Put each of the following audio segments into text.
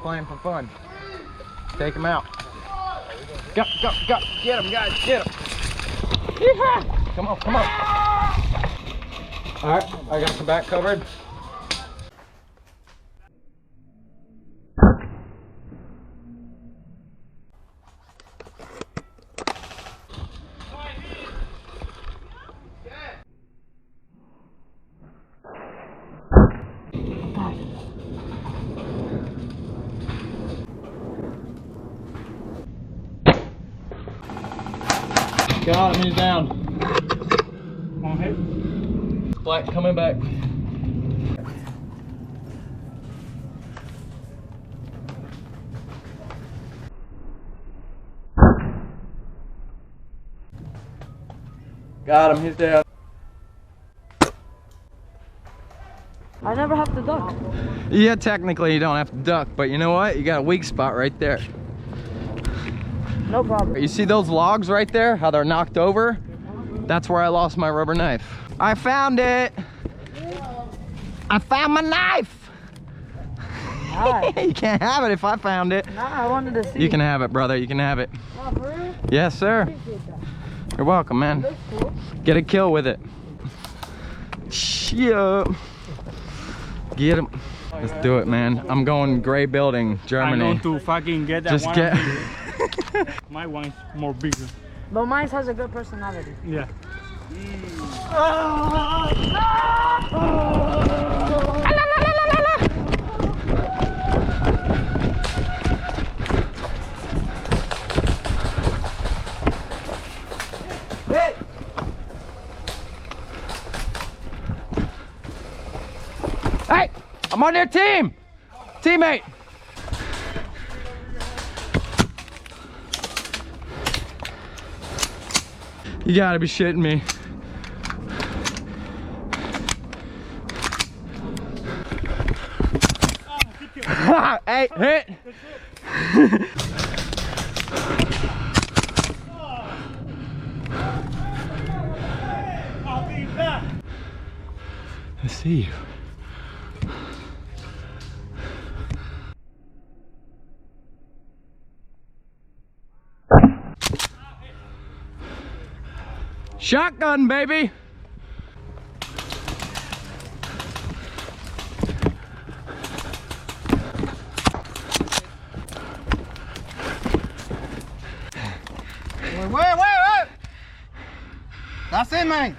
playing for fun. Take him out. Go, go, go. Get him, guys, get him. Yeehaw! Come on, come on. All right, I got the back covered. Got him, he's down. On hit. Black coming back. Got him, he's down. I never have to duck. Yeah, technically you don't have to duck, but you know what? You got a weak spot right there. No problem. You see those logs right there? How they're knocked over? That's where I lost my rubber knife. I found it! I found my knife! You can't have it if I found it. Nah, I wanted to see. You can have it, brother. You can have it. Oh, for real? Yes, sir. You're welcome, man. Looks cool. Get a kill with it. Yeah. Get him. Let's do it, man. I'm going gray building, Germany. I'm going to fucking get that Just one. get. My one's more bigger. But mine has a good personality. Yeah. Hey, I'm on your team, teammate. You gotta be shitting me. Hey, hit. I'll be back. I see you. Shotgun, baby. Wait! That's it, man.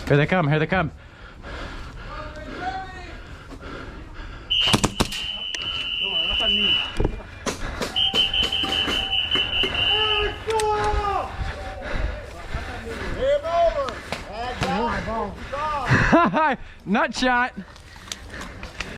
Here they come, here they come. Nut shot.